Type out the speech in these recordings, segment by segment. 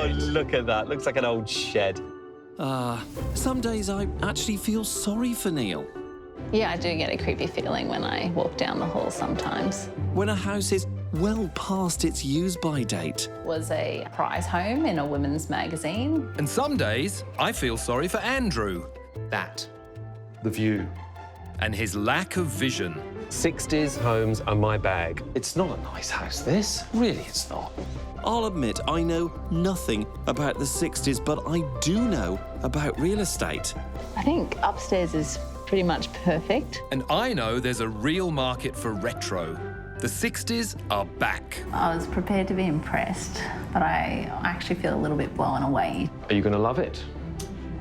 Oh, look at that. Looks like an old shed. Some days I actually feel sorry for Neale. Yeah, I do get a creepy feeling when I walk down the hall sometimes. When a house is well past its use-by date. It was a prize home in a women's magazine. And some days, I feel sorry for Andrew. The view. And his lack of vision. 60s homes are my bag. It's not a nice house, this. Really, it's not. I'll admit I know nothing about the 60s, but I do know about real estate. I think upstairs is pretty much perfect. And I know there's a real market for retro. The 60s are back. I was prepared to be impressed, but I actually feel a little bit blown away. Are you going to love it?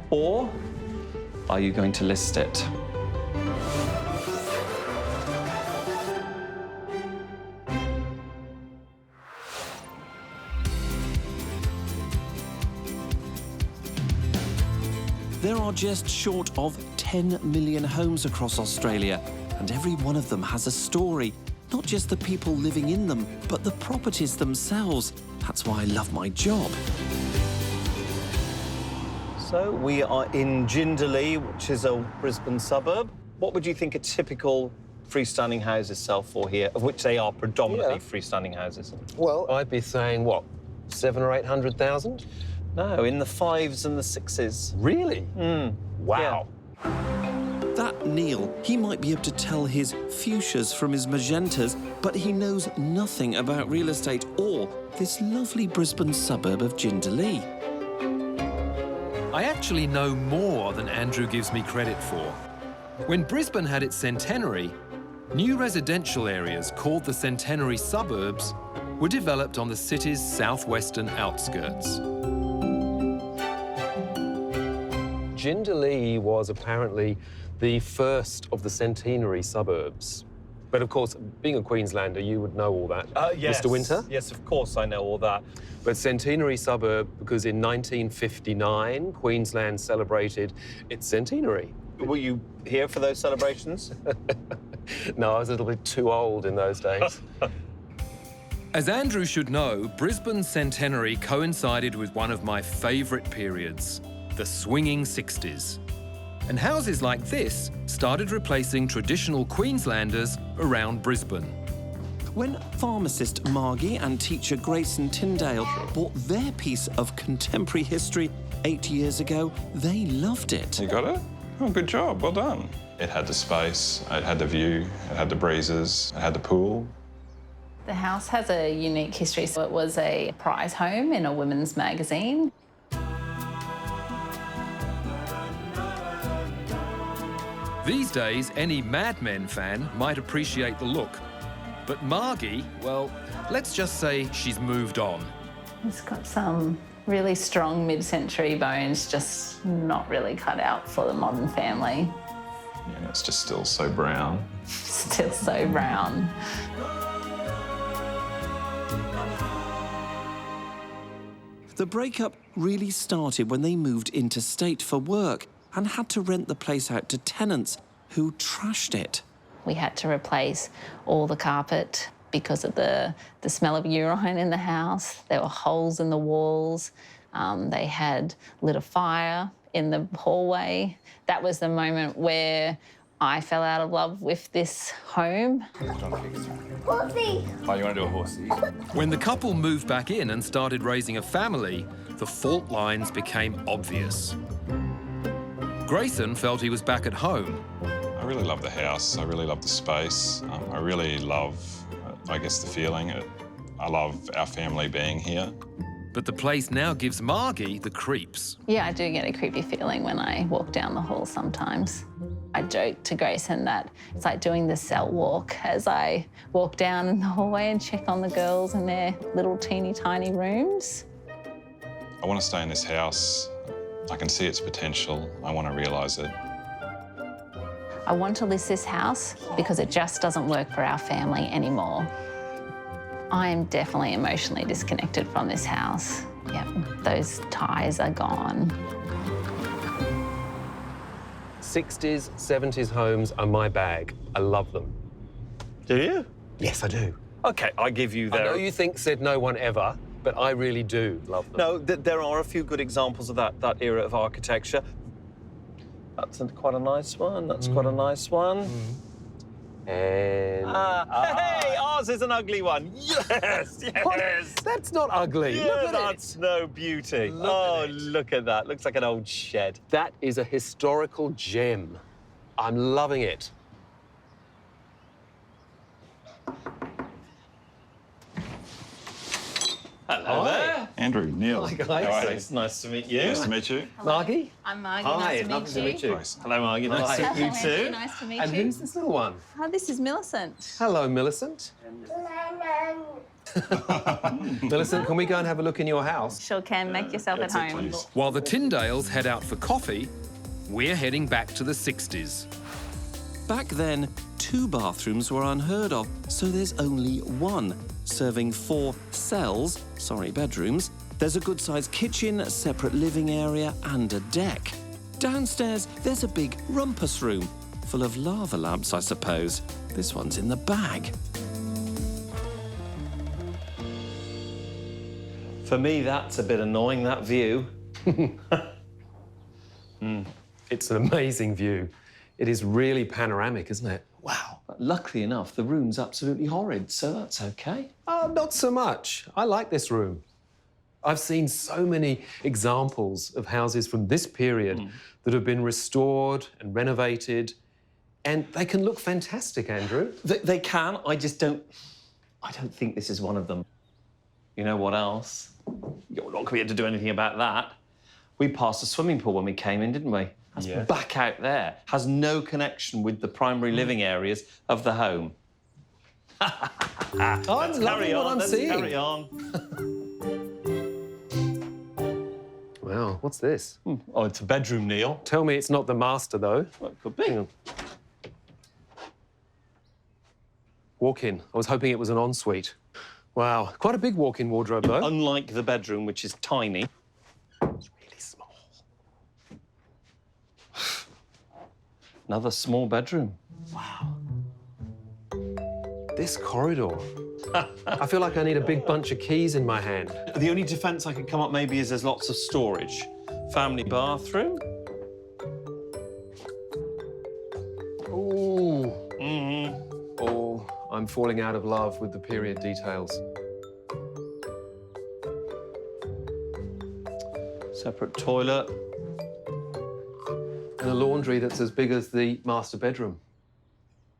Or are you going to list it? There are just short of 10 million homes across Australia, and every one of them has a story. Not just the people living in them, but the properties themselves. That's why I love my job. So we are in Jindalee, which is a Brisbane suburb. What would you think a typical freestanding houses sell for here, of which they are predominantly freestanding houses? Well, I'd be saying, what, 700,000 or 800,000? No, in the 5s and the 6s. Really? Wow. That Neale, he might be able to tell his fuchsias from his magentas, but he knows nothing about real estate or this lovely Brisbane suburb of Jindalee. I actually know more than Andrew gives me credit for. When Brisbane had its centenary, new residential areas called the Centenary Suburbs were developed on the city's southwestern outskirts. Jindalee was apparently the first of the centenary suburbs. But of course, being a Queenslander, you would know all that. Yes. Mr. Winter? Yes, of course, I know all that. But centenary suburb, because in 1959, Queensland celebrated its centenary. Were you here for those celebrations? No, I was a little bit too old in those days. As Andrew should know, Brisbane's centenary coincided with one of my favourite periods, the swinging 60s. And houses like this started replacing traditional Queenslanders around Brisbane. When pharmacist Margue and teacher Grayson Tyndale bought their piece of contemporary history 8 years ago, they loved it. You got it? Oh, good job, well done. It had the space, it had the view, it had the breezes, it had the pool. The house has a unique history. So it was a prize home in a women's magazine. These days, any Mad Men fan might appreciate the look. But Margie, well, let's just say she's moved on. It's got some really strong mid-century bones, just not really cut out for the modern family. Yeah, and it's just still so brown. Still so brown. The breakup really started when they moved interstate for work and had to rent the place out to tenants who trashed it. We had to replace all the carpet because of the smell of urine in the house. There were holes in the walls. They had lit a fire in the hallway. That was the moment where I fell out of love with this home. Horsey! Oh, you want to do a horsey? When the couple moved back in and started raising a family, the fault lines became obvious. Grayson felt he was back at home. I really love the house. I really love the space. I really love, I guess, the feeling. I love our family being here. But the place now gives Margie the creeps. Yeah, I do get a creepy feeling when I walk down the hall sometimes. I joke to Grayson that it's like doing the cell walk as I walk down in the hallway and check on the girls in their little teeny tiny rooms. I want to stay in this house. I can see its potential. I want to realise it. I want to list this house because it just doesn't work for our family anymore. I am definitely emotionally disconnected from this house. Yep, those ties are gone. 60s, 70s homes are my bag. I love them. Do you? Yes, I do. OK, I give you I their... know you think said no one ever, but I really do love them. No, there are a few good examples of that era of architecture. That's quite a nice one. That's quite a nice one. And... Hey, ours is an ugly one. Yes, yes. What? That's not ugly. Yeah, Look at that's no beauty. Look at it. Look at that. Looks like an old shed. That is a historical gem. I'm loving it. Hello there. Andrew, Neale. Hi, guys. How are you? It's nice to meet you. Nice to meet you. Margie? I'm Margue. Hi, nice lovely to meet you. Grayson. Hello, Margie. Nice Hi. to meet you Hello, too. nice to meet And you. who's this little one? Oh, this is Millicent. Hello, Millicent. Millicent, can we go and have a look in your house? Sure can. Make yourself at That's it, home. please. While the Tyndales head out for coffee, we're heading back to the 60s. Back then, 2 bathrooms were unheard of, so there's only one, serving 4 bedrooms. There's a good-sized kitchen, a separate living area, and a deck. Downstairs, there's a big rumpus room, full of lava lamps, I suppose. This one's in the bag. For me, that's a bit annoying, that view. It's an amazing view. It is really panoramic, isn't it? Wow. But luckily enough, the room's absolutely horrid, so that's okay. Oh, not so much. I like this room. I've seen so many examples of houses from this period that have been restored and renovated, and they can look fantastic, Andrew. They can, I don't think this is one of them. You know what else? You're not going to be able to do anything about that. We passed a swimming pool when we came in, didn't we? That's back out there. Has no connection with the primary living areas of the home. I'm loving what I'm seeing. Carry on. Wow, what's this? Oh, it's a bedroom, Neale. Tell me it's not the master, though. Well, it could be. Walk-in. I was hoping it was an ensuite. Wow, quite a big walk-in wardrobe, though. Unlike the bedroom, which is tiny. It's really small. Another small bedroom. Wow. This corridor. I feel like I need a big bunch of keys in my hand. The only defence I could come up maybe is there's lots of storage. Family bathroom. Ooh. Oh, I'm falling out of love with the period details. Separate toilet. And a laundry that's as big as the master bedroom.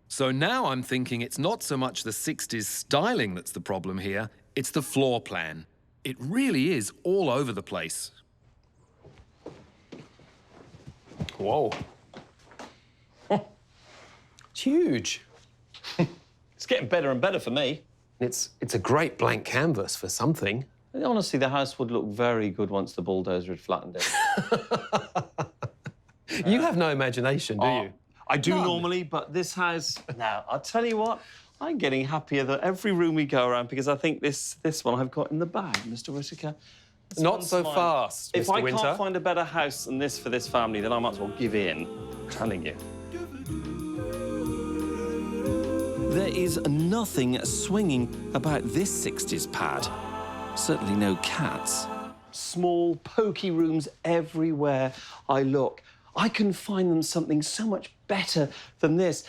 So now I'm thinking it's not so much the 60s styling that's the problem here, it's the floor plan. It really is all over the place. Whoa. It's huge. It's getting better and better for me. It's a great blank canvas for something. Honestly, the house would look very good once the bulldozer had flattened it. You have no imagination, do you? I do normally, but this house... Now, I'll tell you what, I'm getting happier that every room we go around because I think this one I've got in the bag, Mr. Whittaker. Not so fast, If Mr. I Winter. can't find a better house than this for this family, then I might as well give in. I'm telling you. There is nothing swinging about this 60s pad. Certainly no cats. Small, pokey rooms everywhere I look. I can find them something so much better than this.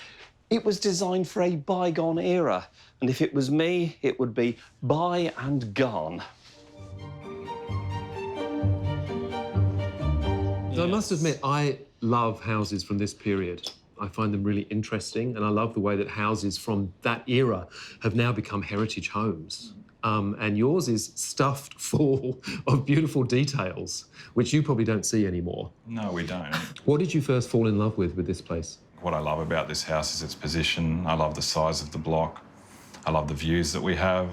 It was designed for a bygone era, and if it was me, it would be by and gone. I must admit, I love houses from this period. I find them really interesting, and I love the way that houses from that era have now become heritage homes. And yours is stuffed full of beautiful details, which you probably don't see anymore. No, we don't. What did you first fall in love with this place? What I love about this house is its position. I love the size of the block. I love the views that we have.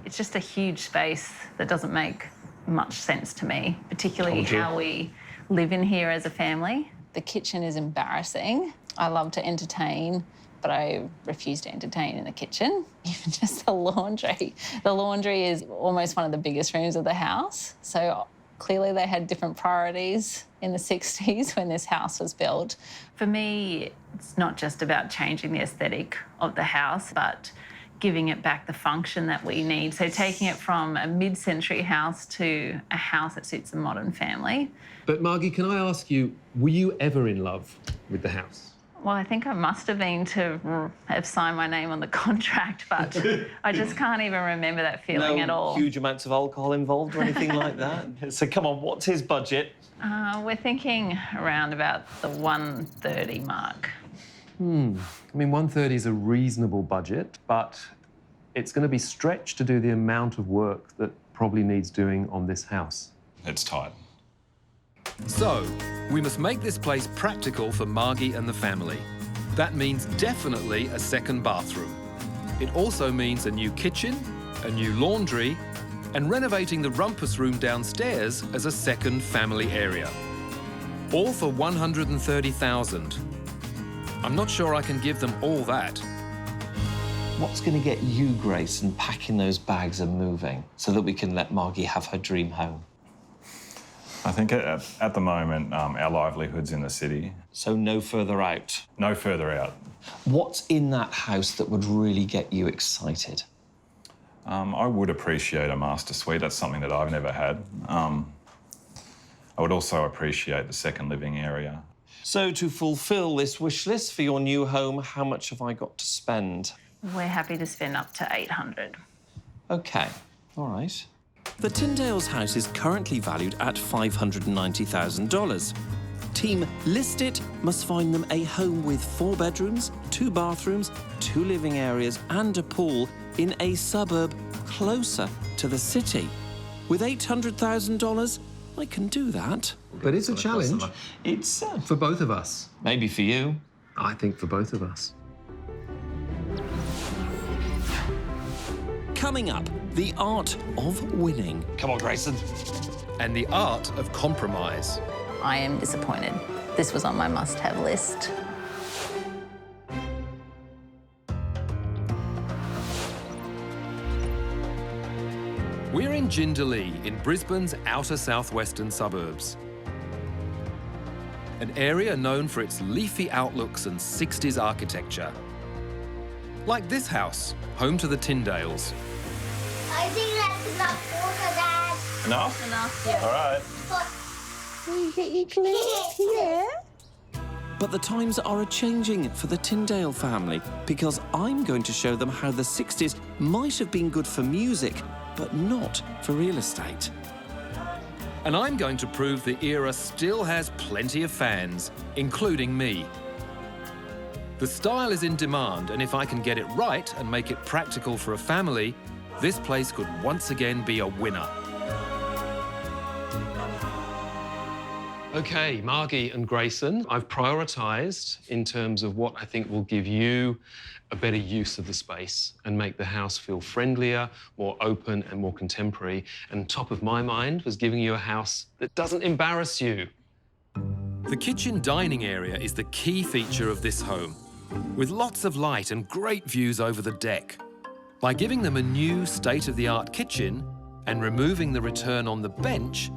It's just a huge space that doesn't make much sense to me, particularly how we live in here as a family. The kitchen is embarrassing. I love to entertain, but I refuse to entertain in the kitchen. Even just the laundry. The laundry is almost one of the biggest rooms of the house. So clearly they had different priorities in the 60s when this house was built. For me, it's not just about changing the aesthetic of the house, but giving it back the function that we need. So taking it from a mid-century house to a house that suits a modern family. But Margie, can I ask you, were you ever in love with the house? Well, I think I must have been to have signed my name on the contract, but I just can't even remember that feeling at all. No huge amounts of alcohol involved or anything like that? So come on, what's his budget? We're thinking around about the 130 mark. I mean, 130 is a reasonable budget, but it's going to be stretched to do the amount of work that probably needs doing on this house. It's tight. So, we must make this place practical for Margie and the family. That means definitely a second bathroom. It also means a new kitchen, a new laundry, and renovating the rumpus room downstairs as a second family area. All for $130,000. I'm not sure I can give them all that. What's going to get you, Grayson, packing those bags and moving so that we can let Margie have her dream home? I think at the moment, our livelihood's in the city. So no further out? No further out. What's in that house that would really get you excited? I would appreciate a master suite. That's something that I've never had. I would also appreciate the second living area. So to fulfil this wish list for your new home, how much have I got to spend? We're happy to spend up to $800. OK, all right. The Tyndale's house is currently valued at $590,000. Team List It must find them a home with 4 bedrooms, 2 bathrooms, 2 living areas and a pool in a suburb closer to the city. With $800,000, I can do that. But it's a challenge. It's For both of us. maybe for you. I think for both of us. Coming up, the art of winning. Come on, Grayson. And the art of compromise. I am disappointed. This was on my must-have list. We're in Jindalee, in Brisbane's outer southwestern suburbs. An area known for its leafy outlooks and 60s architecture. Like this house, home to the Tyndales. I think that's enough water, Dad. Enough? Enough, yeah. All right. Yeah. But the times are a-changing for the Tyndale family because I'm going to show them how the 60s might have been good for music, but not for real estate. And I'm going to prove the era still has plenty of fans, including me. The style is in demand, and if I can get it right and make it practical for a family, this place could once again be a winner. OK, Margie and Grayson, I've prioritised in terms of what I think will give you a better use of the space and make the house feel friendlier, more open and more contemporary. And top of my mind was giving you a house that doesn't embarrass you. The kitchen dining area is the key feature of this home, with lots of light and great views over the deck. By giving them a new state-of-the-art kitchen and removing the return on the bench,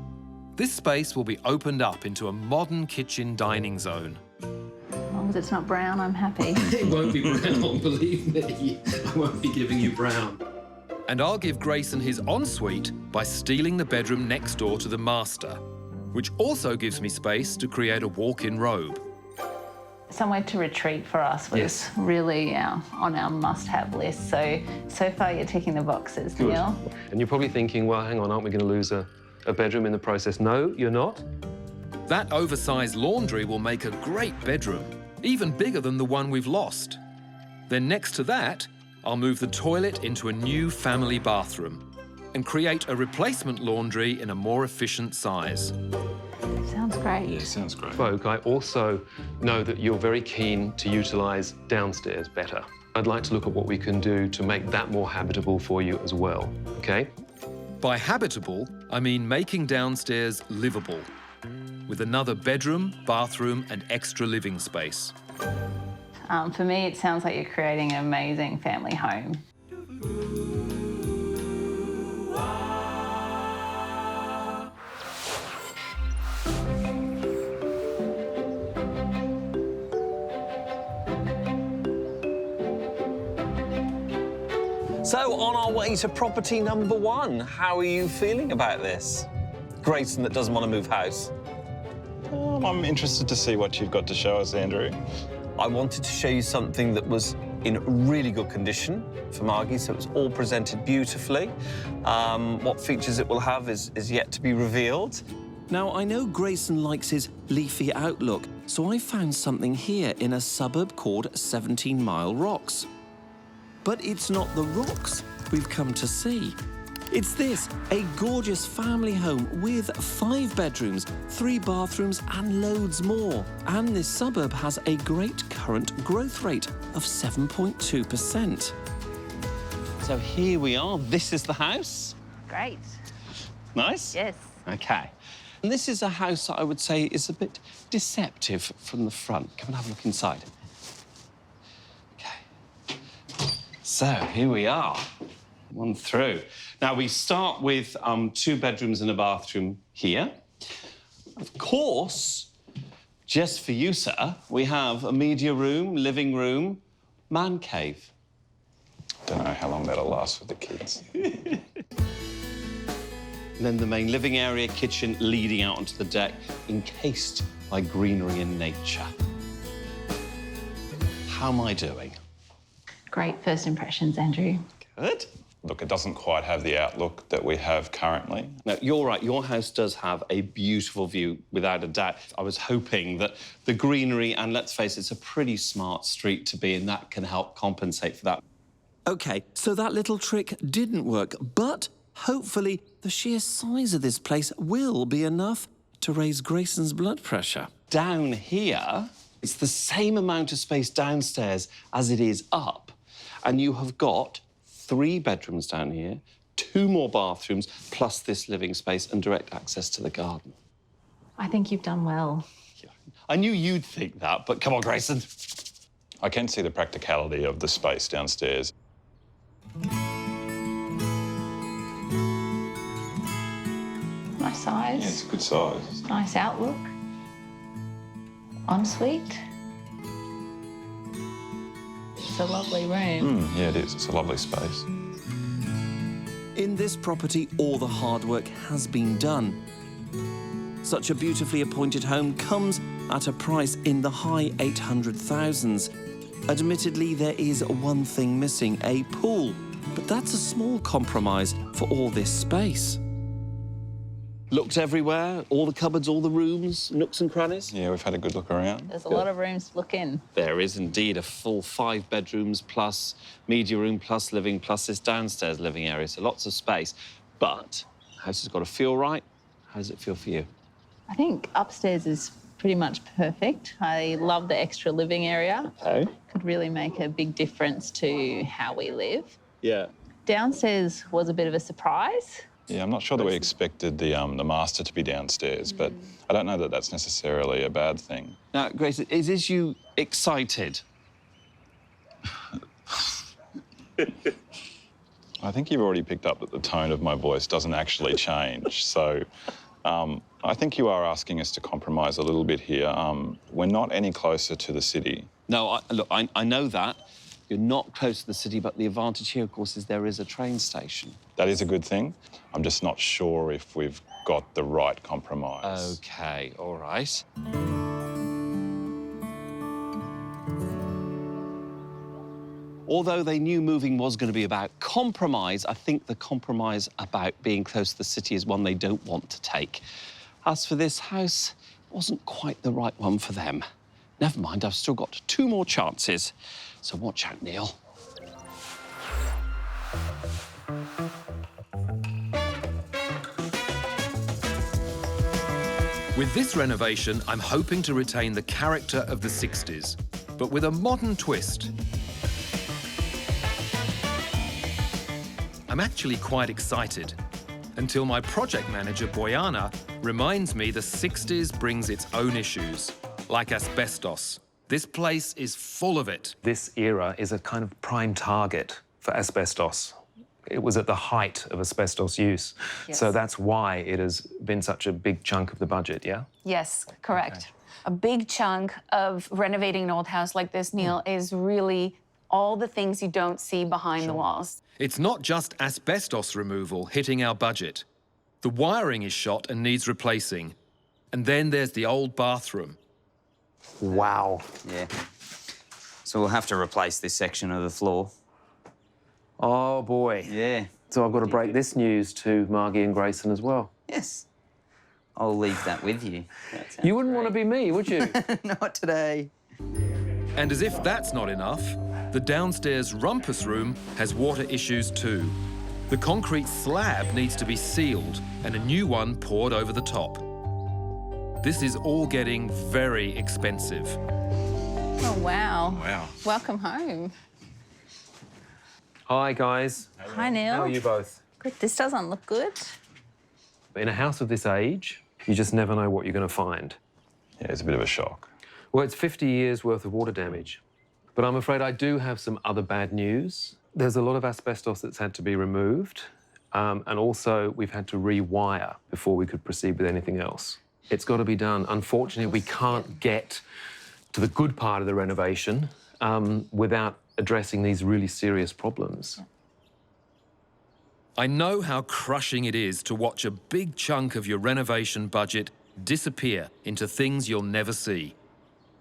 this space will be opened up into a modern kitchen dining zone. As long as it's not brown, I'm happy. It won't be brown, believe me. I won't be giving you brown. And I'll give Grayson his ensuite by stealing the bedroom next door to the master, which also gives me space to create a walk-in robe. Somewhere to retreat for us was really on our must-have list. So far you're ticking the boxes, Good. Neale. And you're probably thinking, well, hang on, aren't we going to lose a bedroom in the process? No, you're not. That oversized laundry will make a great bedroom, even bigger than the one we've lost. Then next to that, I'll move the toilet into a new family bathroom and create a replacement laundry in a more efficient size. Sounds great. Yeah, sounds great. Folk, I also know that you're very keen to utilise downstairs better. I'd like to look at what we can do to make that more habitable for you as well, OK? By habitable, I mean making downstairs livable, with another bedroom, bathroom and extra living space. For me, it sounds like you're creating an amazing family home. So, on our way to property number 1, how are you feeling about this? Grayson that doesn't want to move house. I'm interested to see what you've got to show us, Andrew. I wanted to show you something that was in really good condition for Margie, so it was all presented beautifully. What features it will have is yet to be revealed. Now, I know Grayson likes his leafy outlook, so I found something here in a suburb called 17 Mile Rocks. But it's not the rocks we've come to see. It's this, a gorgeous family home with 5 bedrooms, 3 bathrooms and loads more. And this suburb has a great current growth rate of 7.2%. So here we are. This is the house. Great. Nice? Yes. OK. And this is a house that I would say is a bit deceptive from the front. Come and have a look inside. OK. So here we are. One through. Now, we start with 2 bedrooms and a bathroom here. Of course, just for you, sir, we have a media room, living room, man cave. Don't know how long that'll last with the kids. And then the main living area, kitchen, leading out onto the deck, encased by greenery and nature. How am I doing? Great first impressions, Andrew. Good. Look, it doesn't quite have the outlook that we have currently. No, you're right. Your house does have a beautiful view, without a doubt. I was hoping that the greenery, and let's face it, it's a pretty smart street to be in, that can help compensate for that. OK, so that little trick didn't work, but hopefully the sheer size of this place will be enough to raise Grayson's blood pressure. Down here, it's the same amount of space downstairs as it is up, and you have got 3 bedrooms down here, 2 more bathrooms, plus this living space and direct access to the garden. I think you've done well. Yeah. I knew you'd think that, but come on, Grayson. I can see the practicality of the space downstairs. Nice size. Yeah, it's a good size. Nice outlook. Ensuite. It's a lovely room. Yeah, it is. It's a lovely space. In this property, all the hard work has been done. Such a beautifully appointed home comes at a price in the high 800,000s. Admittedly, there is one thing missing, a pool, but that's a small compromise for all this space. Looked everywhere, all the cupboards, all the rooms, nooks and crannies. Yeah, we've had a good look around. There's a lot of rooms to look in. There is indeed a full 5 bedrooms plus media room plus living plus this downstairs living area, so lots of space. But the house has got to feel right. How does it feel for you? I think upstairs is pretty much perfect. I love the extra living area. Okay. Could really make a big difference to how we live. Yeah. Downstairs was a bit of a surprise. Yeah, I'm not sure that we expected the master to be downstairs, but I don't know that that's necessarily a bad thing. Now, Grace, is you excited? I think you've already picked up that the tone of my voice doesn't actually change. So I think you are asking us to compromise a little bit here. We're not any closer to the city. No, look, I know that. You're not close to the city, but the advantage here, of course, is there is a train station. That is a good thing. I'm just not sure if we've got the right compromise. OK, all right. Although they knew moving was going to be about compromise, I think the compromise about being close to the city is one they don't want to take. As for this house, it wasn't quite the right one for them. Never mind, I've still got 2 more chances. So watch out, Neale. With this renovation, I'm hoping to retain the character of the 60s, but with a modern twist. I'm actually quite excited, until my project manager, Boyana, reminds me the 60s brings its own issues, like asbestos. This place is full of it. This era is a kind of prime target for asbestos. It was at the height of asbestos use. Yes. So that's why it has been such a big chunk of the budget, yeah? Yes, correct. A big chunk of renovating an old house like this, Neale, is really all the things you don't see behind the walls. It's not just asbestos removal hitting our budget. The wiring is shot and needs replacing. And then there's the old bathroom. Wow. Yeah. So we'll have to replace this section of the floor. Oh, boy. Yeah. So I've got to break this news to Margue and Grayson as well. Yes. I'll leave that with you. You wouldn't want to be me, would you? Not today. And as if that's not enough, the downstairs rumpus room has water issues too. The concrete slab needs to be sealed and a new one poured over the top. This is all getting very expensive. Oh, wow. Wow. Welcome home. Hi, guys. Hi, Neale. How are you both? Good. This doesn't look good. In a house of this age, you just never know what you're going to find. Yeah, it's a bit of a shock. Well, it's 50 years worth of water damage. But I'm afraid I do have some other bad news. There's a lot of asbestos that's had to be removed. And also, we've had to rewire before we could proceed with anything else. It's got to be done. Unfortunately, we can't get to the good part of the renovation without addressing these really serious problems. I know how crushing it is to watch a big chunk of your renovation budget disappear into things you'll never see.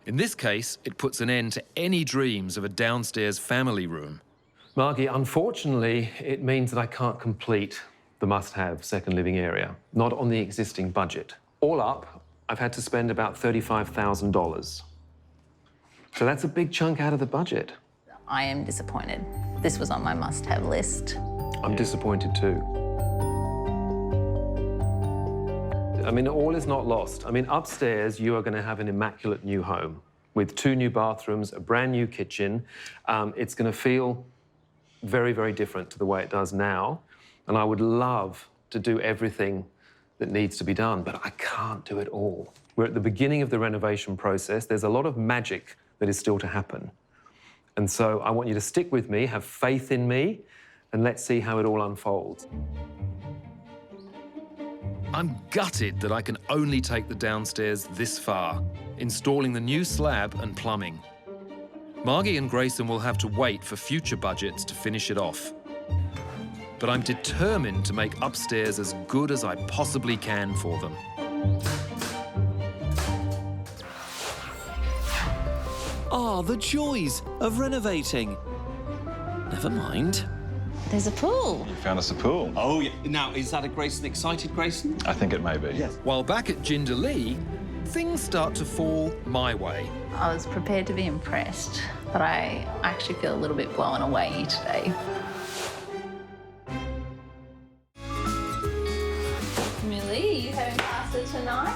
In this case, it puts an end to any dreams of a downstairs family room. Margie, unfortunately, it means that I can't complete the must-have second living area, not on the existing budget. All up, I've had to spend about $35,000. So that's a big chunk out of the budget. I am disappointed. This was on my must-have list. I'm disappointed too. I mean, all is not lost. I mean, upstairs, you are going to have an immaculate new home with 2 new bathrooms, a brand new kitchen. It's going to feel very, very different to the way it does now. And I would love to do everything that needs to be done, but I can't do it all. We're at the beginning of the renovation process. There's a lot of magic that is still to happen. And so I want you to stick with me, have faith in me, and let's see how it all unfolds. I'm gutted that I can only take the downstairs this far, installing the new slab and plumbing. Margie and Grayson will have to wait for future budgets to finish it off. But I'm determined to make upstairs as good as I possibly can for them. Ah, the joys of renovating. Never mind. There's a pool. You found us a pool. Oh, yeah. Now, is that a Grayson excited Grayson? I think it may be. Yes. While back at Jindalee, things start to fall my way. I was prepared to be impressed, but I actually feel a little bit blown away today. Millie, you having pasta tonight?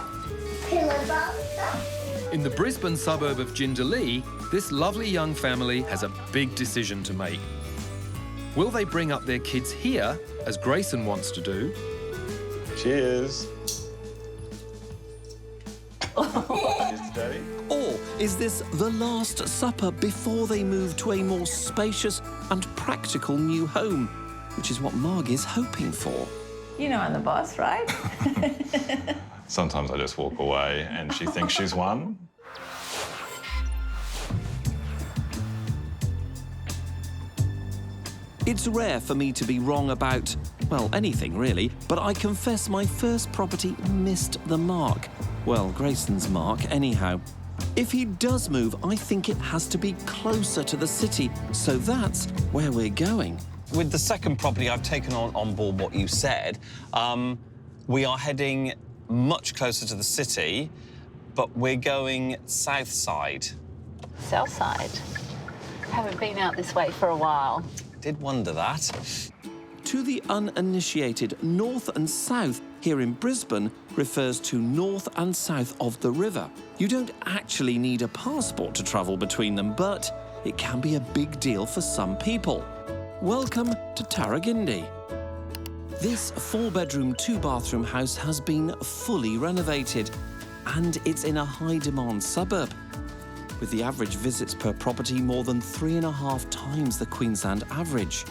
Pillow pasta. In the Brisbane suburb of Jindalee, this lovely young family has a big decision to make. Will they bring up their kids here, as Grayson wants to do? Cheers. Cheers, Daddy. Or is this the last supper before they move to a more spacious and practical new home, which is what Marg is hoping for? You know I'm the boss, right? Sometimes I just walk away and she thinks she's won. It's rare for me to be wrong about, well, anything really, but I confess my first property missed the mark. Well, Grayson's mark, anyhow. If he does move, I think it has to be closer to the city, so that's where we're going. With the second property, I've taken on board what you said. We are heading much closer to the city, but we're going south side. South side. Haven't been out this way for a while. Did wonder that. To the uninitiated, north and south here in Brisbane refers to north and south of the river. You don't actually need a passport to travel between them, but it can be a big deal for some people. Welcome to Tarragindi. This 4-bedroom, 2-bathroom house has been fully renovated, and it's in a high-demand suburb, with the average visits per property more than 3.5 times the Queensland average.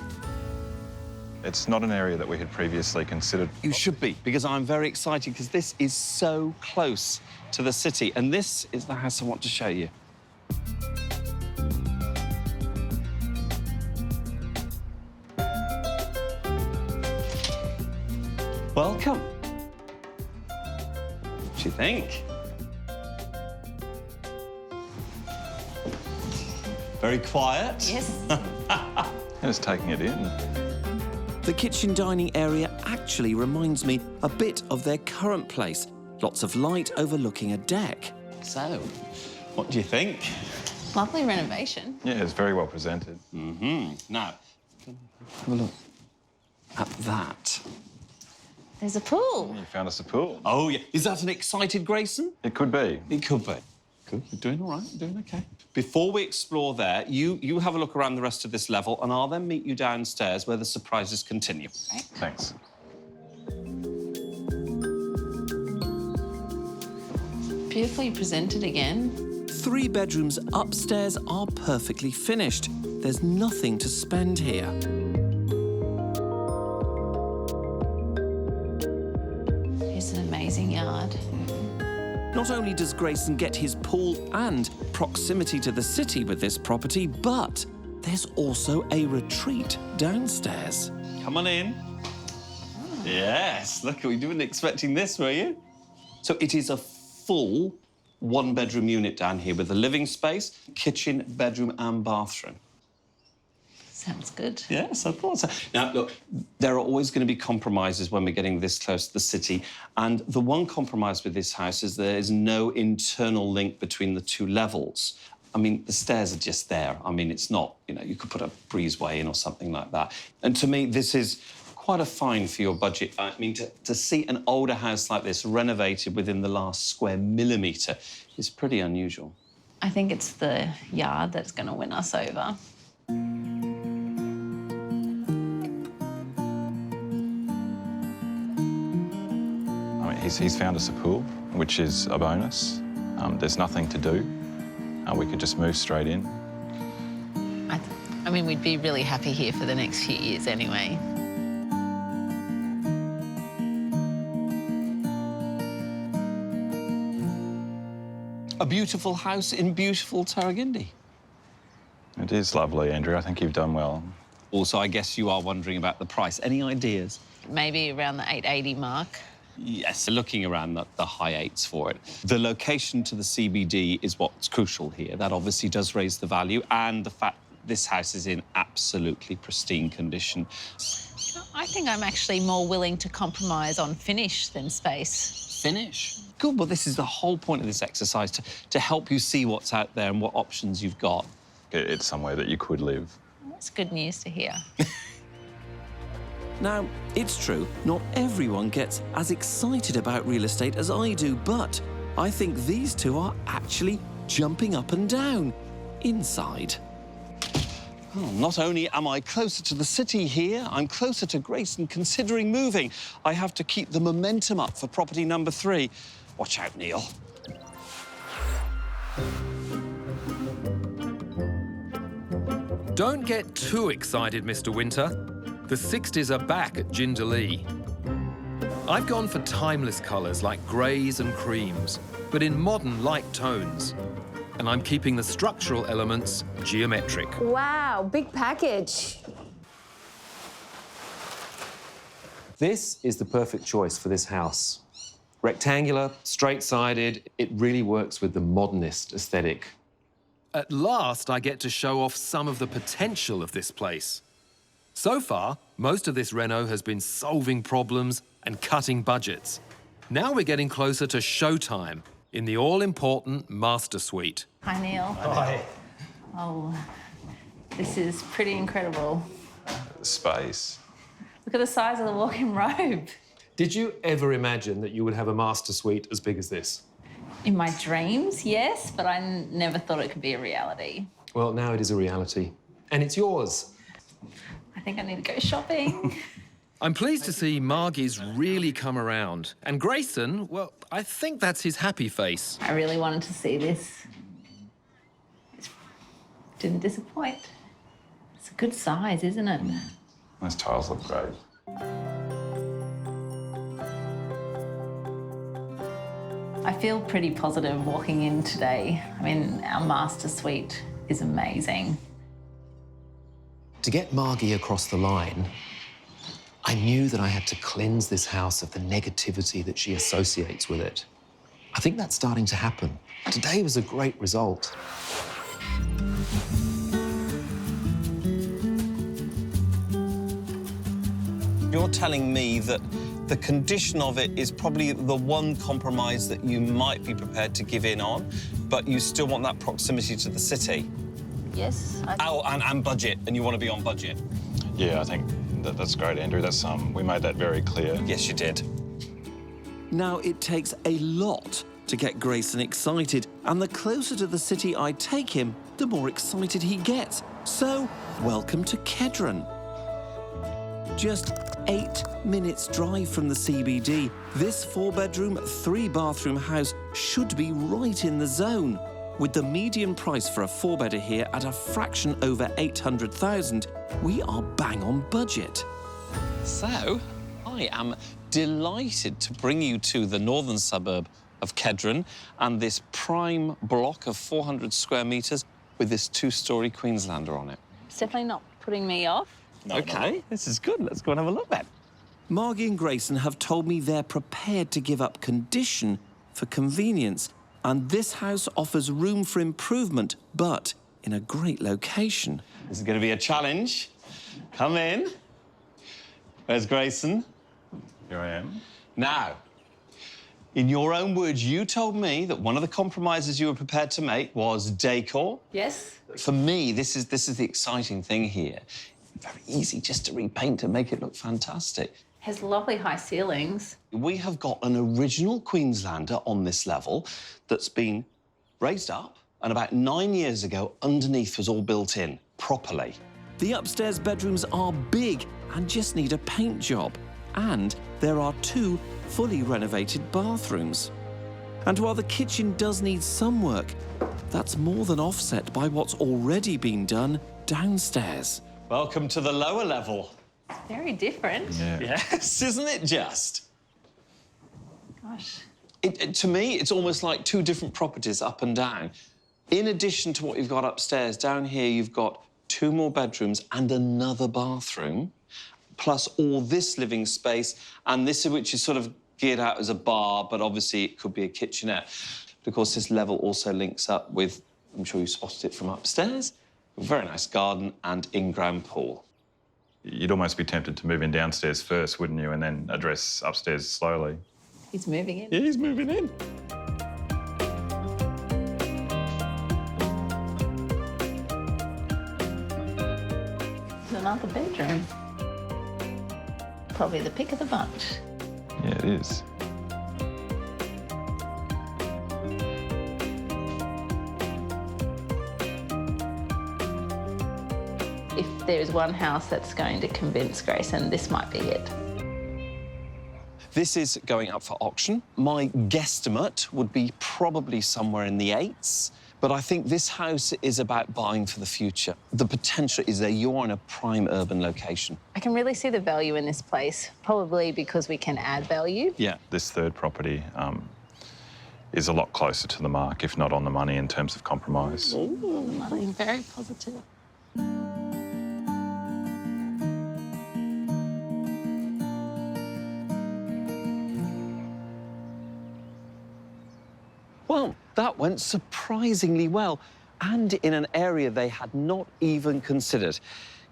It's not an area that we had previously considered. You should be, because I'm very excited, because this is so close to the city, and this is the house I want to show you. Welcome. What do you think? Very quiet. Yes. Just taking it in. The kitchen dining area actually reminds me a bit of their current place. Lots of light overlooking a deck. So, what do you think? Lovely renovation. Yeah, it's very well presented. Now, have a look at that. There's a pool. You found us a pool. Oh, yeah. Is that an excited Grayson? It could be. It could be. Good. You're doing all right. You're doing OK. Before we explore there, you have a look around the rest of this level, and I'll then meet you downstairs where the surprises continue. Right. Thanks. Beautifully presented again. 3 bedrooms upstairs are perfectly finished. There's nothing to spend here. It's an amazing yard. Not only does Grayson get his pool and proximity to the city with this property, but there's also a retreat downstairs. Come on in. Yes, look, you weren't expecting this, were you? So it is a full 1-bedroom unit down here with a living space, kitchen, bedroom and bathroom. Sounds good. Yes, I thought so. Now, look, there are always going to be compromises when we're getting this close to the city. And the one compromise with this house is there is no internal link between the 2 levels. I mean, the stairs are just there. I mean, it's not, you know, you could put a breezeway in or something like that. And to me, this is quite a find for your budget. I mean, to see an older house like this renovated within the last square millimetre is pretty unusual. I think it's the yard that's going to win us over. He's found us a pool, which is a bonus. There's nothing to do. We could just move straight in. I mean, we'd be really happy here for the next few years anyway. A beautiful house in beautiful Tarragindi. It is lovely, Andrew. I think you've done well. Also, I guess you are wondering about the price. Any ideas? Maybe around the 880 mark. Yes, looking around the high 8s for it. The location to the CBD is what's crucial here. That obviously does raise the value, and the fact this house is in absolutely pristine condition. I think I'm actually more willing to compromise on finish than space. Finish? Good, well, this is the whole point of this exercise, to help you see what's out there and what options you've got. It's somewhere that you could live. That's good news to hear. Now, it's true, not everyone gets as excited about real estate as I do, but I think these 2 are actually jumping up and down inside. Oh, not only am I closer to the city here, I'm closer to Grayson considering moving. I have to keep the momentum up for property number 3. Watch out, Neale. Don't get too excited, Mr. Winter. The 60s are back at Jindalee. I've gone for timeless colours like greys and creams, but in modern light tones. And I'm keeping the structural elements geometric. Wow, big package. This is the perfect choice for this house. Rectangular, straight-sided, it really works with the modernist aesthetic. At last, I get to show off some of the potential of this place. So far, most of this reno has been solving problems and cutting budgets. Now we're getting closer to showtime in the all-important master suite. Hi, Neale. Hi. Oh, this is pretty incredible. Space. Look at the size of the walk-in robe. Did you ever imagine that you would have a master suite as big as this? In my dreams, yes, but I never thought it could be a reality. Well, now it is a reality. And it's yours. I think I need to go shopping. I'm pleased to see Margie's really come around. And Grayson, well, I think that's his happy face. I really wanted to see this. It didn't disappoint. It's a good size, isn't it? Those tiles look great. I feel pretty positive walking in today. I mean, our master suite is amazing. To get Margie across the line, I knew that I had to cleanse this house of the negativity that she associates with it. I think that's starting to happen. Today was a great result. You're telling me that the condition of it is probably the one compromise that you might be prepared to give in on, but you still want that proximity to the city. Yes. Oh, and budget, and you want to be on budget. Yeah, I think that's great, Andrew. That's we made that very clear. Yes, you did. Now, it takes a lot to get Grayson excited, and the closer to the city I take him, the more excited he gets. So, welcome to Kedron. Just 8 minutes drive from the CBD, this 4-bedroom, 3-bathroom house should be right in the zone. With the median price for a 4-bedder here at a fraction over 800,000, we are bang on budget. So, I am delighted to bring you to the northern suburb of Kedron and this prime block of 400 square metres with this 2-storey Queenslander on it. It's definitely not putting me off. No, OK, this is good. Let's go and have a look then. Margue and Grayson have told me they're prepared to give up condition for convenience, and this house offers room for improvement, but in a great location. This is going to be a challenge. Come in. Where's Grayson? Here I am. Now, in your own words, you told me that one of the compromises you were prepared to make was decor. Yes. For me, this is the exciting thing here. Very easy just to repaint and make it look fantastic. Has lovely high ceilings. We have got an original Queenslander on this level that's been raised up, and about 9 years ago, underneath was all built in properly. The upstairs bedrooms are big and just need a paint job. And there are 2 fully renovated bathrooms. And while the kitchen does need some work, that's more than offset by what's already been done downstairs. Welcome to the lower level. Very different. Yeah. Yes, isn't it just? Gosh. To me, it's almost like 2 different properties up and down. In addition to what you've got upstairs, down here you've got 2 more bedrooms and another bathroom, plus all this living space, and this which is sort of geared out as a bar, but obviously it could be a kitchenette. But of course, this level also links up with, I'm sure you spotted it from upstairs, a very nice garden and in-ground pool. You'd almost be tempted to move in downstairs first, wouldn't you, and then address upstairs slowly. He's moving in. Yeah, he's moving in. There's another bedroom. Probably the pick of the bunch. Yeah, it is. If there is one house that's going to convince Grayson, this might be it. This is going up for auction. My guesstimate would be probably somewhere in the 8s, but I think this house is about buying for the future. The potential is there. You are in a prime urban location. I can really see the value in this place, probably because we can add value. Yeah. This third property is a lot closer to the mark, if not on the money, in terms of compromise. Money, very positive. Well, that went surprisingly well, and in an area they had not even considered.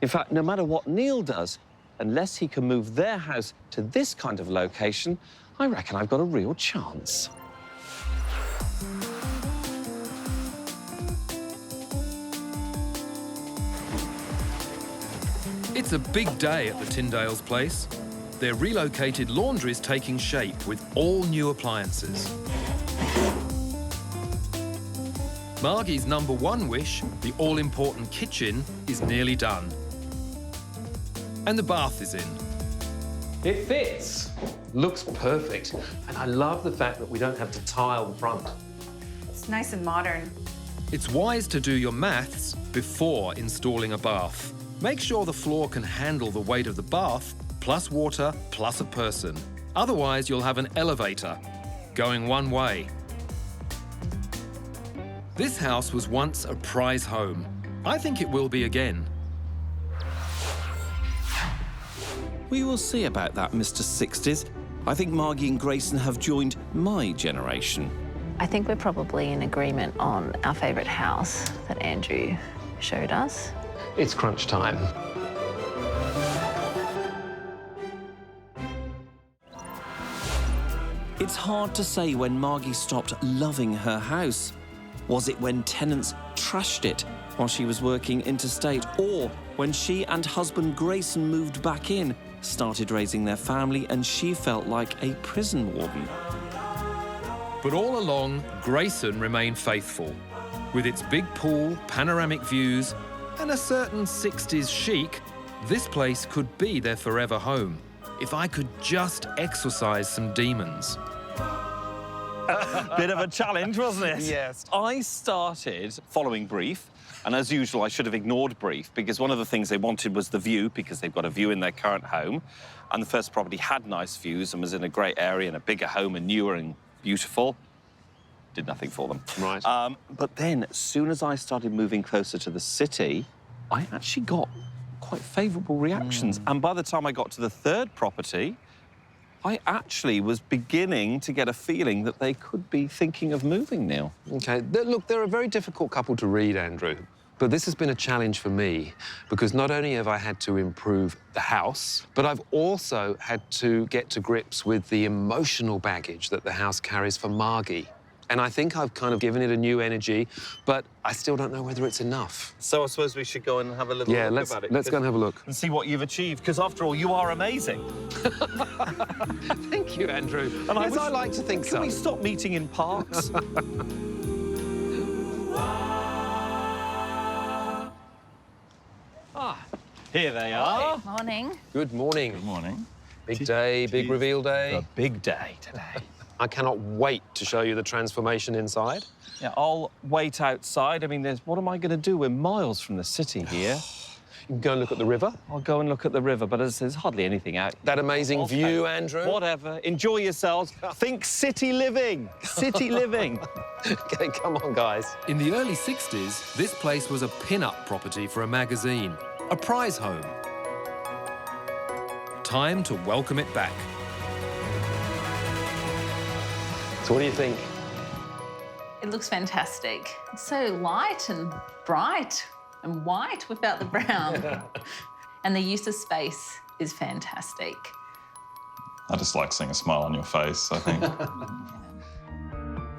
In fact, no matter what Neale does, unless he can move their house to this kind of location, I reckon I've got a real chance. It's a big day at the Tyndale's place. Their relocated laundry's taking shape with all new appliances. Margie's #1 wish, the all-important kitchen, is nearly done. And the bath is in. It fits. Looks perfect. And I love the fact that we don't have to tile the front. It's nice and modern. It's wise to do your maths before installing a bath. Make sure the floor can handle the weight of the bath, plus water, plus a person. Otherwise, you'll have an elevator going one way. This house was once a prize home. I think it will be again. We will see about that, Mr. 60s. I think Margue and Grayson have joined my generation. I think we're probably in agreement on our favourite house that Andrew showed us. It's crunch time. It's hard to say when Margue stopped loving her house. Was it when tenants trashed it while she was working interstate, or when she and husband Grayson moved back in, started raising their family, and she felt like a prison warden? But all along, Grayson remained faithful. With its big pool, panoramic views, and a certain 60s chic, this place could be their forever home. If I could just exorcise some demons. Bit of a challenge, wasn't it? Yes. I started following brief, and as usual, I should have ignored brief, because one of the things they wanted was the view, because they've got a view in their current home, and the first property had nice views and was in a great area and a bigger home and newer and beautiful. Did nothing for them. Right. But then, as soon as I started moving closer to the city, I actually got quite favourable reactions. And by the time I got to the third property, I actually was beginning to get a feeling that they could be thinking of moving, Neale. OK, look, they're a very difficult couple to read, Andrew. But this has been a challenge for me, because not only have I had to improve the house, but I've also had to get to grips with the emotional baggage that the house carries for Margue. And I think I've kind of given it a new energy, but I still don't know whether it's enough. So I suppose we should go and have a little Yeah, look about it. let's go and have a look. And see what you've achieved, because after all, you are amazing. Thank you, Andrew. And yes, I like to think so. Can we stop meeting in parks? Here they are. Morning. Good morning. Good morning. Big day, big reveal day. A big day today. I cannot wait to show you the transformation inside. Yeah, I'll wait outside. I mean, what am I going to do? We're miles from the city here. You can go and look at the river. I'll go and look at the river, but there's hardly anything out. That amazing view, Andrew. Whatever. Enjoy yourselves. Think city living. City living. OK, come on, guys. In the early 60s, this place was a pin-up property for a magazine, a prize home. Time to welcome it back. So what do you think? It looks fantastic. It's so light and bright and white without the brown. And the use of space is fantastic. I just like seeing a smile on your face, I think.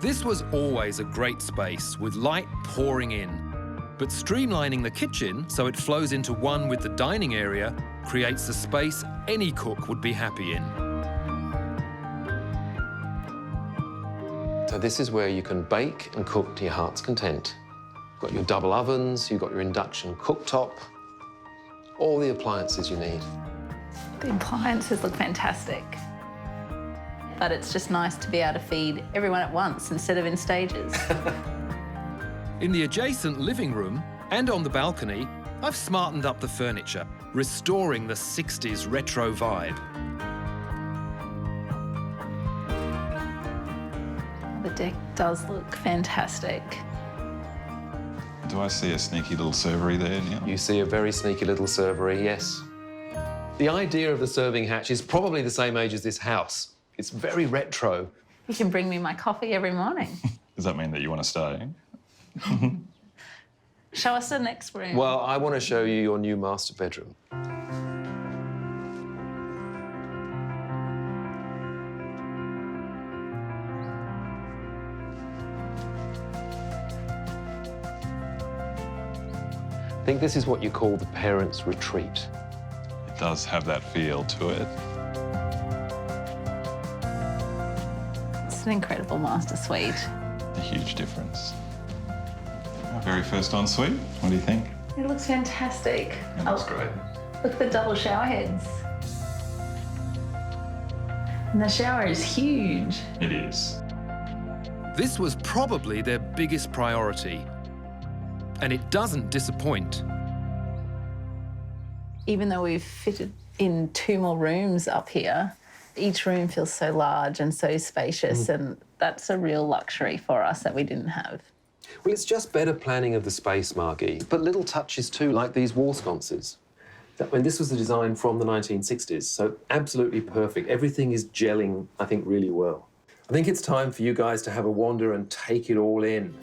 This was always a great space with light pouring in. But streamlining the kitchen so it flows into one with the dining area creates a space any cook would be happy in. So this is where you can bake and cook to your heart's content. You've got your double ovens, you've got your induction cooktop, all the appliances you need. The appliances look fantastic. But it's just nice to be able to feed everyone at once instead of in stages. In the adjacent living room and on the balcony, I've smartened up the furniture, restoring the 60s retro vibe. The deck does look fantastic. Do I see a sneaky little servery there, Neale? You see a very sneaky little servery, yes. The idea of the serving hatch is probably the same age as this house. It's very retro. You can bring me my coffee every morning. Does that mean that you want to stay? Show us the next room. Well, I want to show you your new master bedroom. I think this is what you call the parents' retreat. It does have that feel to it. It's an incredible master suite. A huge difference. Our very first ensuite. What do you think? It looks fantastic. It looks great. Look at the double shower heads. And the shower is huge. It is. This was probably their biggest priority. And it doesn't disappoint. Even though we've fitted in 2 more rooms up here, each room feels so large and so spacious, and that's a real luxury for us that we didn't have. Well, it's just better planning of the space, Margie, but little touches too, like these wall sconces. And this was the design from the 1960s, so absolutely perfect. Everything is gelling, I think, really well. I think it's time for you guys to have a wander and take it all in.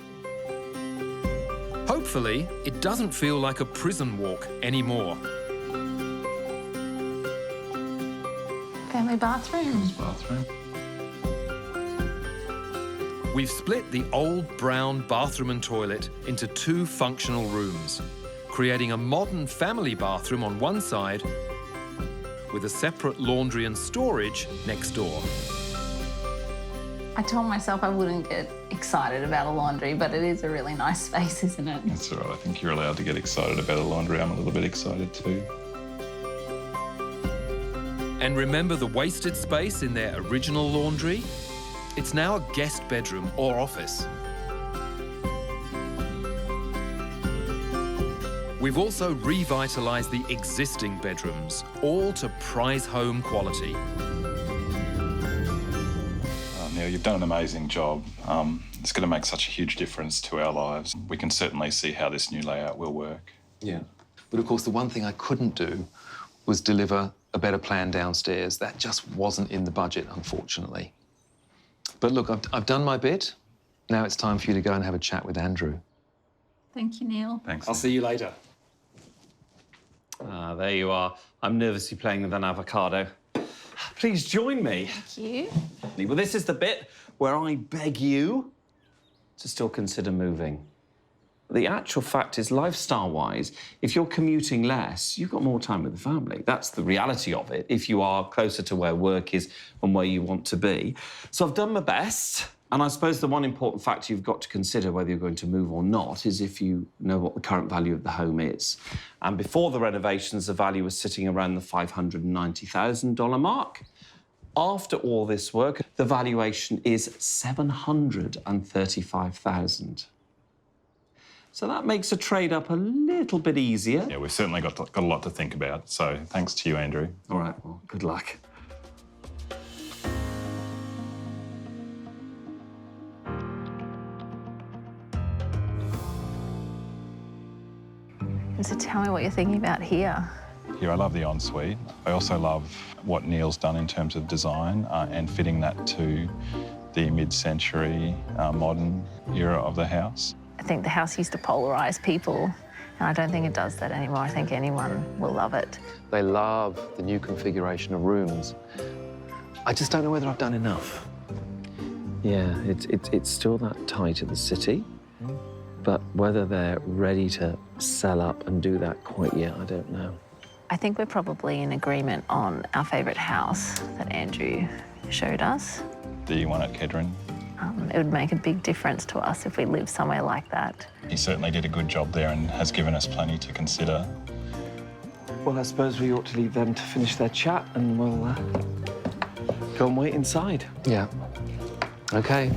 Hopefully, it doesn't feel like a prison walk anymore. Family bathrooms. Bathroom. We've split the old brown bathroom and toilet into 2 functional rooms, creating a modern family bathroom on one side with a separate laundry and storage next door. I told myself I wouldn't get excited about a laundry, but it is a really nice space, isn't it? That's all right. I think you're allowed to get excited about a laundry. I'm a little bit excited too. And remember the wasted space in their original laundry? It's now a guest bedroom or office. We've also revitalised the existing bedrooms, all to prize home quality. Neale, you've done an amazing job. It's going to make such a huge difference to our lives. We can certainly see how this new layout will work. Yeah. But of course, the one thing I couldn't do was deliver a better plan downstairs. That just wasn't in the budget, unfortunately. But look, I've done my bit. Now it's time for you to go and have a chat with Andrew. Thank you, Neale. Thanks. I'll see you later. Ah, there you are. I'm nervously playing with an avocado. Please join me. Thank you. Well, this is the bit where I beg you to still consider moving. The actual fact is, lifestyle-wise, if you're commuting less, you've got more time with the family. That's the reality of it, if you are closer to where work is and where you want to be. So I've done my best, and I suppose the one important factor you've got to consider whether you're going to move or not is if you know what the current value of the home is. And before the renovations, the value was sitting around the $590,000 mark. After all this work, the valuation is $735,000. So that makes a trade-up a little bit easier. Yeah, we've certainly got a lot to think about. So thanks to you, Andrew. All right, well, good luck. So tell me what you're thinking about here. Here, I love the ensuite. I also love what Neale's done in terms of design and fitting that to the mid-century modern era of the house. I think the house used to polarise people, and I don't think it does that anymore. I think anyone will love it. They love the new configuration of rooms. I just don't know whether I've done enough. Yeah, it's still that tight at the city, but whether they're ready to sell up and do that quite yet, I don't know. I think we're probably in agreement on our favourite house that Andrew showed us. The one at Kedron. It would make a big difference to us if we lived somewhere like that. He certainly did a good job there and has given us plenty to consider. Well, I suppose we ought to leave them to finish their chat and we'll go and wait inside. Yeah. OK.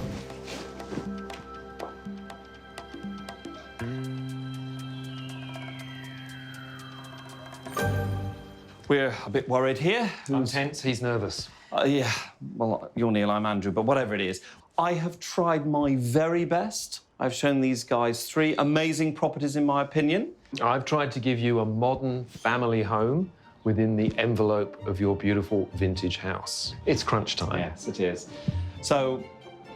We're a bit worried here. I'm tense, he's nervous. Yeah, well, you're Neale, I'm Andrew, but whatever it is, I have tried my very best. I've shown these guys 3 amazing properties, in my opinion. I've tried to give you a modern family home within the envelope of your beautiful vintage house. It's crunch time. Yes, it is. So,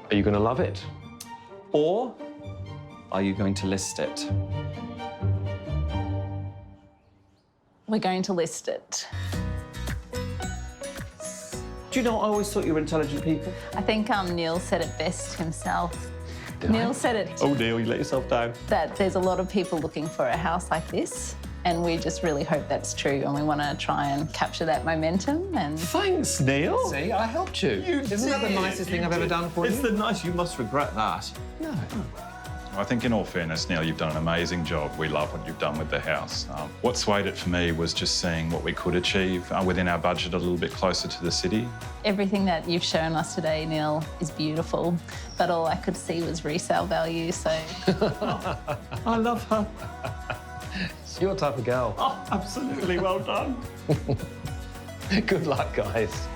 are you going to love it? Or are you going to list it? We're going to list it. Do you know, I always thought you were intelligent people. I think Neale said it best himself. Neale said it. Oh, Neale, you let yourself down. That there's a lot of people looking for a house like this, and we just really hope that's true, and we want to try and capture that momentum. And thanks, Neale. See, I helped you. Isn't that the nicest thing I've ever done for you? It's the nice. You must regret that. No. I think in all fairness, Neale, you've done an amazing job. We love what you've done with the house. What swayed it for me was just seeing what we could achieve within our budget a little bit closer to the city. Everything that you've shown us today, Neale, is beautiful, but all I could see was resale value, so... I love her. It's your type of girl. Oh, absolutely, well done. Good luck, guys.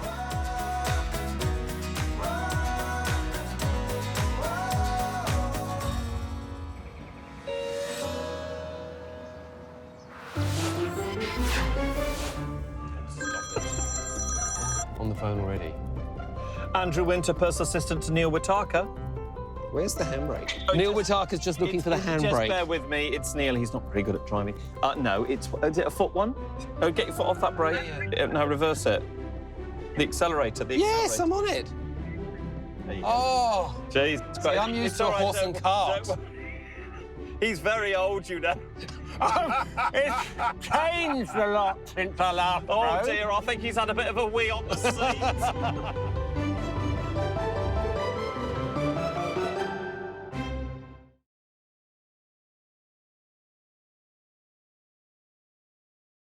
phone already. Andrew Winter, personal assistant to Neale Wataka. Where's the handbrake? Neale Wataka's just looking for the Just handbrake. bear with me. It's Neale. He's not very good at driving. No, is it a foot one? Oh, get your foot off that brake. No, reverse it. The accelerator. Yes, I'm on it. There you go. Oh, Jeez, it's great. I'm used It's to a all right, horse and cart. He's very old, you know. it's changed a lot since I last Oh rode. dear, I think he's had a bit of a wee on the seat.